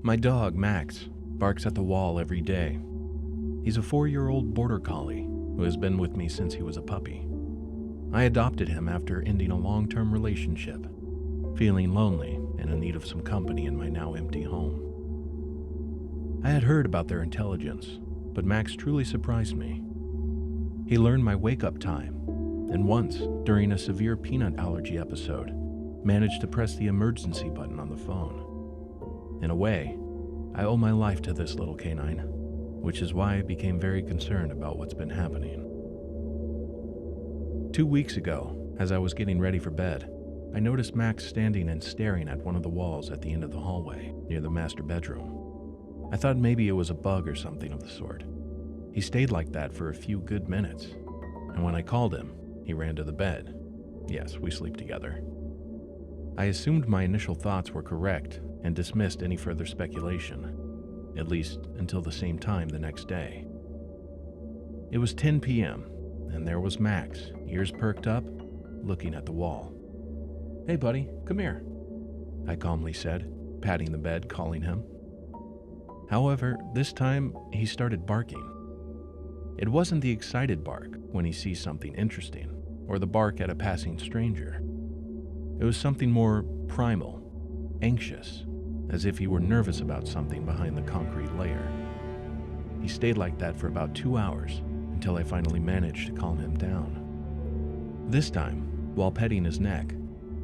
My dog, Max, barks at the wall every day. He's a 4-year-old border collie who has been with me since he was a puppy. I adopted him after ending a long-term relationship, feeling lonely and in need of some company in my now empty home. I had heard about their intelligence, but Max truly surprised me. He learned my wake-up time, and once, during a severe peanut allergy episode, managed to press the emergency button on the phone. In a way, I owe my life to this little canine, which is why I became very concerned about what's been happening. 2 weeks ago, as I was getting ready for bed, I noticed Max standing and staring at one of the walls at the end of the hallway, near the master bedroom. I thought maybe it was a bug or something of the sort. He stayed like that for a few good minutes, and when I called him, he ran to the bed. Yes, we sleep together. I assumed my initial thoughts were correct and dismissed any further speculation, at least until the same time the next day. It was 10 p.m., and there was Max, ears perked up, looking at the wall. "Hey buddy, come here," I calmly said, patting the bed, calling him. However, this time he started barking. It wasn't the excited bark when he sees something interesting, or the bark at a passing stranger. It was something more primal, anxious, as if he were nervous about something behind the concrete layer. He stayed like that for about 2 hours, until I finally managed to calm him down. This time, while petting his neck,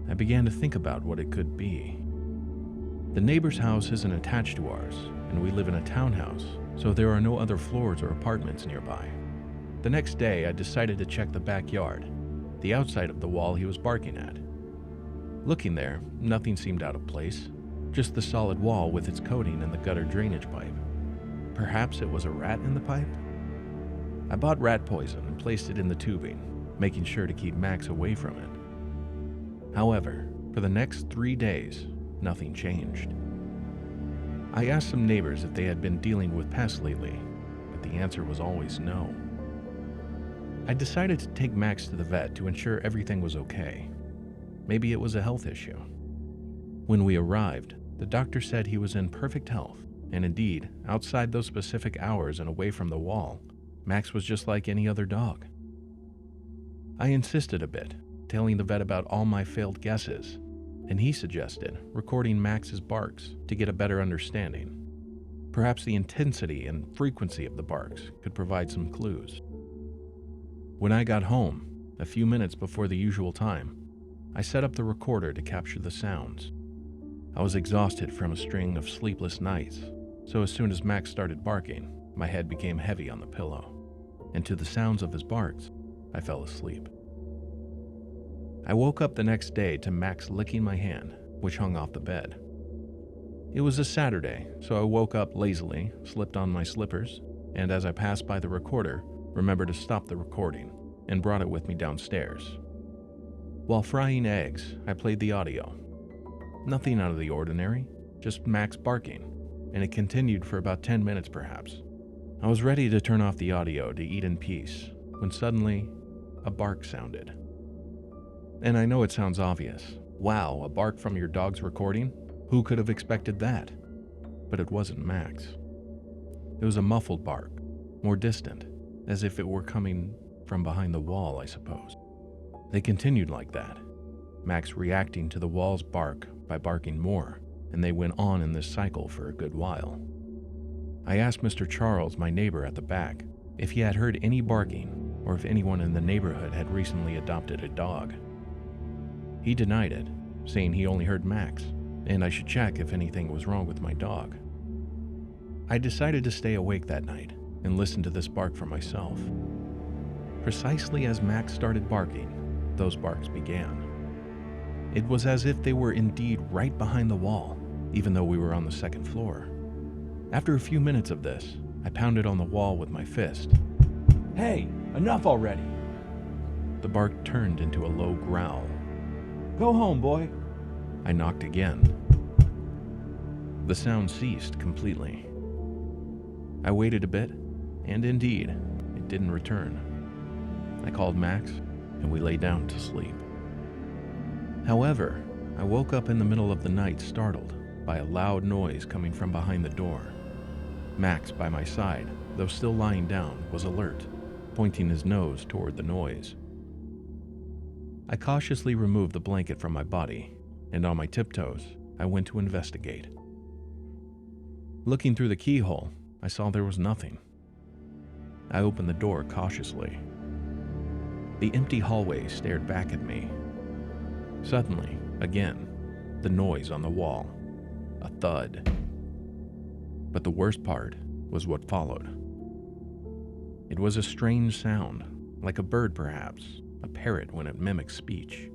I began to think about what it could be. The neighbor's house isn't attached to ours, and we live in a townhouse, so there are no other floors or apartments nearby. The next day, I decided to check the backyard, the outside of the wall he was barking at. Looking there, nothing seemed out of place, just the solid wall with its coating and the gutter drainage pipe. Perhaps it was a rat in the pipe? I bought rat poison and placed it in the tubing, making sure to keep Max away from it. However, for the next 3 days, nothing changed. I asked some neighbors if they had been dealing with pests lately, but the answer was always no. I decided to take Max to the vet to ensure everything was okay. Maybe it was a health issue. When we arrived, the doctor said he was in perfect health, and indeed, outside those specific hours and away from the wall, Max was just like any other dog. I insisted a bit, telling the vet about all my failed guesses, and he suggested recording Max's barks to get a better understanding. Perhaps the intensity and frequency of the barks could provide some clues. When I got home, a few minutes before the usual time, I set up the recorder to capture the sounds. I was exhausted from a string of sleepless nights, so as soon as Max started barking, my head became heavy on the pillow, and to the sounds of his barks, I fell asleep. I woke up the next day to Max licking my hand, which hung off the bed. It was a Saturday, so I woke up lazily, slipped on my slippers, and as I passed by the recorder, remembered to stop the recording and brought it with me downstairs. While frying eggs, I played the audio. Nothing out of the ordinary, just Max barking, and it continued for about 10 minutes perhaps. I was ready to turn off the audio to eat in peace, when suddenly, a bark sounded. And I know it sounds obvious. Wow, a bark from your dog's recording? Who could have expected that? But it wasn't Max. It was a muffled bark, more distant, as if it were coming from behind the wall, I suppose. They continued like that, Max reacting to the wall's bark by barking more, and they went on in this cycle for a good while. I asked Mr. Charles, my neighbor at the back, if he had heard any barking or if anyone in the neighborhood had recently adopted a dog. He denied it, saying he only heard Max, and I should check if anything was wrong with my dog. I decided to stay awake that night and listen to this bark for myself. Precisely as Max started barking, those barks began. It was as if they were indeed right behind the wall, even though we were on the second floor. After a few minutes of this, I pounded on the wall with my fist. "Hey, enough already!" The bark turned into a low growl. "Go home, boy!" I knocked again. The sound ceased completely. I waited a bit, and indeed, it didn't return. I called Max, and we lay down to sleep. However, I woke up in the middle of the night startled by a loud noise coming from behind the door. Max, by my side, though still lying down, was alert, pointing his nose toward the noise. I cautiously removed the blanket from my body, and on my tiptoes, I went to investigate. Looking through the keyhole, I saw there was nothing. I opened the door cautiously. The empty hallway stared back at me. Suddenly, again, the noise on the wall. A thud. But the worst part was what followed. It was a strange sound, like a bird perhaps, a parrot when it mimics speech,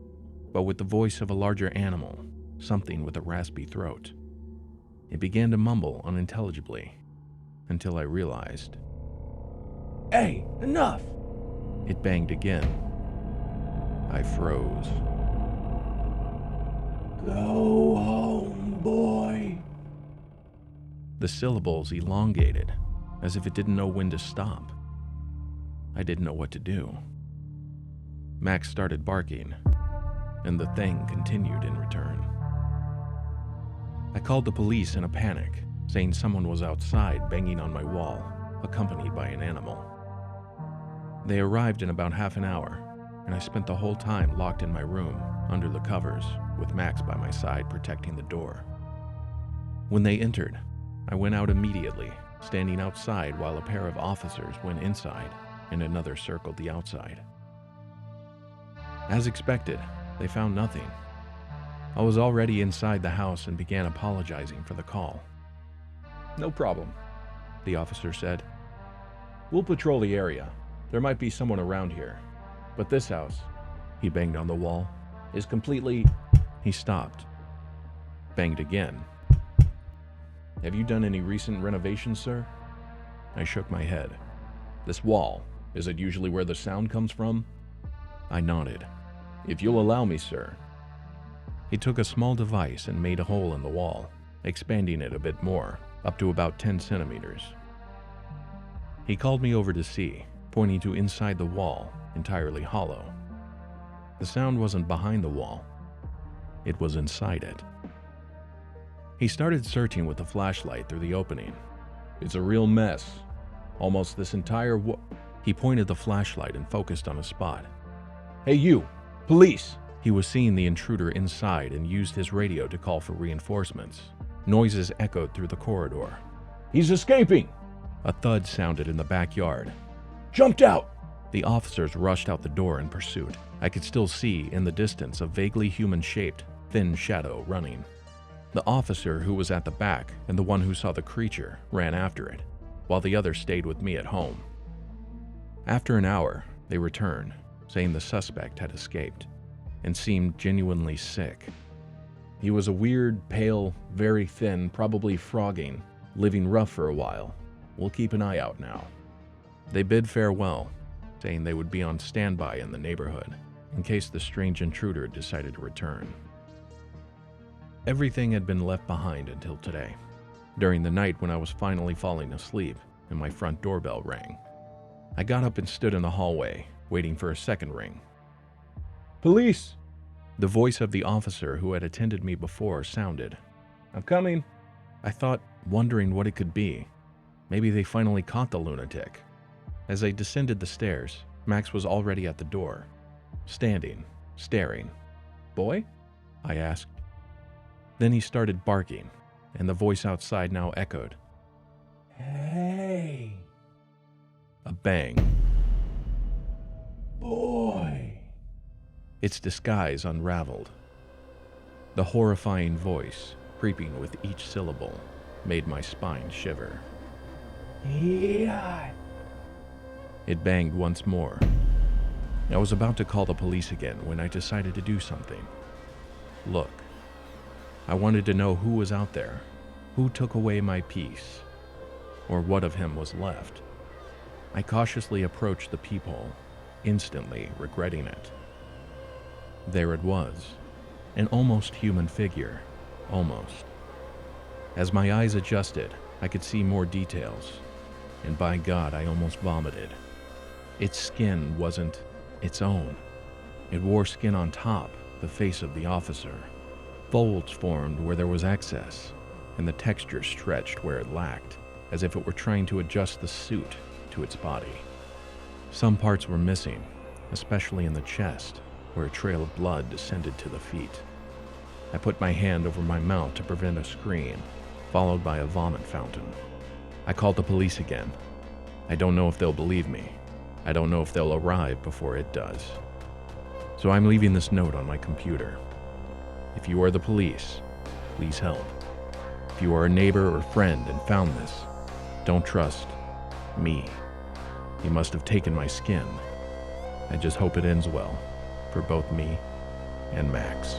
but with the voice of a larger animal, something with a raspy throat. It began to mumble unintelligibly, until I realized. Hey, enough! It banged again. I froze. Go home, boy. The syllables elongated, as if it didn't know when to stop. I didn't know what to do. Max started barking, and the thing continued in return. I called the police in a panic, saying someone was outside banging on my wall, accompanied by an animal. They arrived in about half an hour, and I spent the whole time locked in my room, under the covers, with Max by my side protecting the door. When they entered, I went out immediately, standing outside while a pair of officers went inside and another circled the outside. As expected, they found nothing. I was already inside the house and began apologizing for the call. No problem, the officer said. We'll patrol the area. There might be someone around here. But this house, he banged on the wall, is completely... He stopped. Banged again. Have you done any recent renovations, sir? I shook my head. This wall, is it usually where the sound comes from? I nodded. If you'll allow me, sir. He took a small device and made a hole in the wall, expanding it a bit more, up to about 10 centimeters. He called me over to see, pointing to inside the wall, entirely hollow. The sound wasn't behind the wall. It was inside it. He started searching with the flashlight through the opening. It's a real mess. Almost this entire He pointed the flashlight and focused on a spot. Hey you! Police! He was seeing the intruder inside and used his radio to call for reinforcements. Noises echoed through the corridor. He's escaping! A thud sounded in the backyard. Jumped out! The officers rushed out the door in pursuit. I could still see, in the distance, a vaguely human-shaped, thin shadow running. The officer who was at the back and the one who saw the creature ran after it, while the other stayed with me at home. After an hour, they returned, saying the suspect had escaped, and seemed genuinely sick. He was a weird, pale, very thin, probably frogging, living rough for a while. We'll keep an eye out now. They bid farewell, saying they would be on standby in the neighborhood, in case the strange intruder decided to return. Everything had been left behind until today, during the night when I was finally falling asleep and my front doorbell rang. I got up and stood in the hallway, waiting for a second ring. Police! The voice of the officer who had attended me before sounded. I'm coming. I thought, wondering what it could be. Maybe they finally caught the lunatic. As I descended the stairs, Max was already at the door, standing, staring. Boy? I asked. Then he started barking, and the voice outside now echoed. Hey! A bang. Boy! Its disguise unraveled. The horrifying voice, creeping with each syllable, made my spine shiver. Yeah! It banged once more. I was about to call the police again when I decided to do something. Look. I wanted to know who was out there, who took away my peace, or what of him was left. I cautiously approached the peephole, instantly regretting it. There it was, an almost human figure, almost. As my eyes adjusted, I could see more details, and by God, I almost vomited. Its skin wasn't its own. It wore skin on top, the face of the officer. Folds formed where there was excess, and the texture stretched where it lacked, as if it were trying to adjust the suit to its body. Some parts were missing, especially in the chest, where a trail of blood descended to the feet. I put my hand over my mouth to prevent a scream, followed by a vomit fountain. I called the police again. I don't know if they'll believe me. I don't know if they'll arrive before it does. So I'm leaving this note on my computer. If you are the police, please help. If you are a neighbor or friend and found this, don't trust me. He must have taken my skin. I just hope it ends well for both me and Max.